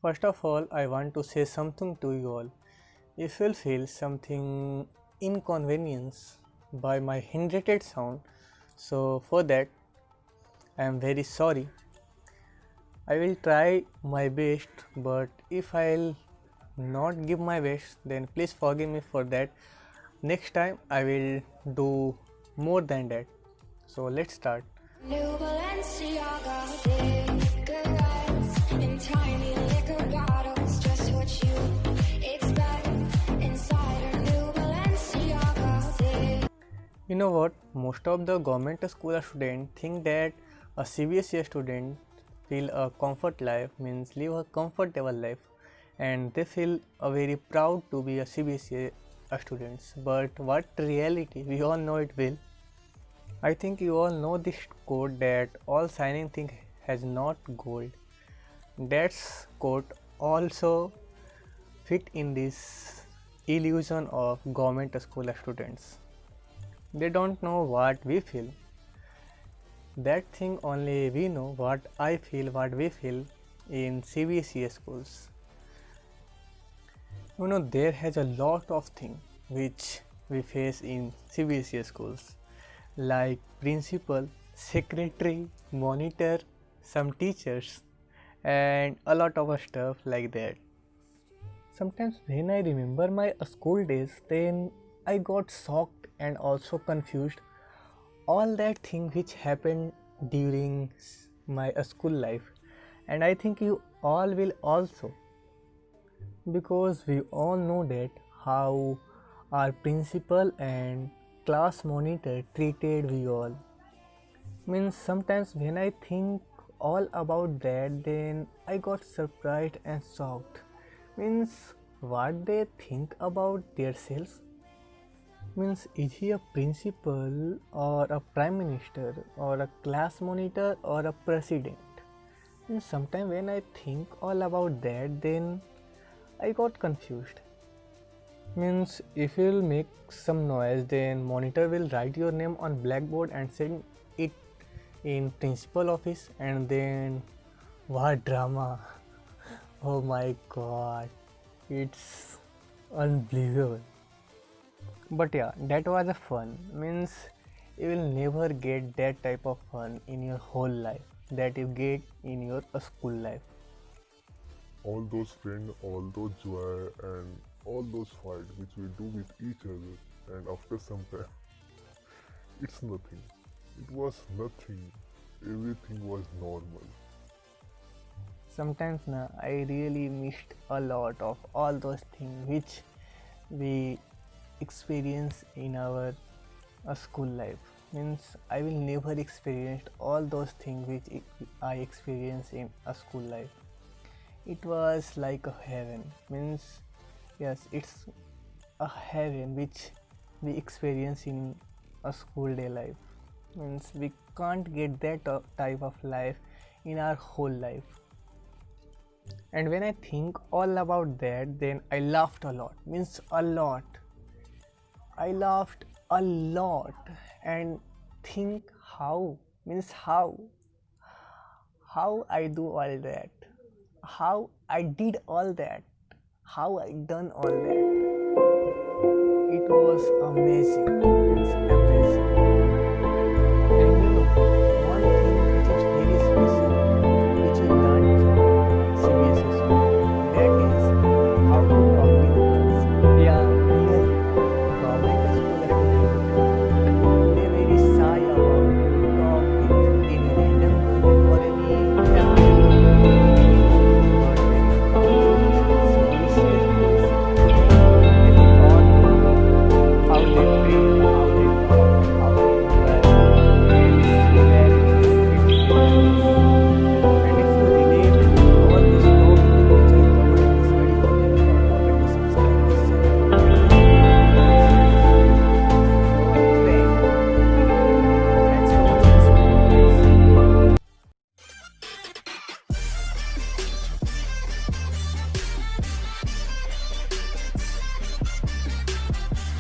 First of all, I want to say something to you all. If you'll feel something inconvenience by my hinted sound, so for that I am very sorry. I will try my best, but if I'll not give my best, then please forgive me for that. Next time I will do more than that. So let's start. New Balenciaga, cigarettes in tiny liquor bottles, just what you expect inside a new Balenciaga. You know what? Most of the government school students think that a CBSE student feel a comfort life means live a comfortable life, and they feel very proud to be a CBSE students. But what reality? We all know it will. I think you all know this quote that all shining thing has not gold. That's quote also fit in this illusion of government school students. They don't know what we feel. That thing only we know what I feel, what we feel in CBSE schools. You know, there has a lot of things which we face in CBSE schools, like principal, secretary, monitor, some teachers, and a lot of stuff like that. Sometimes when I remember my school days, then I got shocked and also confused. All that thing which happened during my school life, and I think you all will also, because we all know that how our principal and class monitor treated we all. Means sometimes when I think all about that, then I got surprised and shocked. Means what they think about themselves. Means is he a principal or a prime minister or a class monitor or a president? Means sometimes when I think all about that, then I got confused. Means if you'll make some noise, then monitor will write your name on blackboard and send it in principal office, and then what drama. Oh my god, it's unbelievable. But yeah, that was a fun. Means you will never get that type of fun in your whole life that you get in your school life. All those friends, all those joy, and all those fights which we do with each other, and after some time, it's nothing. It was nothing. Everything was normal. Sometimes I really missed a lot of all those things which we experience in our school life. Means I will never experience all those things which I experienced in a school life. It was like a heaven. Means yes, it's a heaven which we experience in a school day life. Means we can't get that type of life in our whole life. And when I think all about that, then I laughed a lot. Means a lot. I laughed a lot and think how, means how I do all that, how I did all that, how I done all that. It was amazing. It's amazing. And you know, one thing which is very special, which we learned from CBSE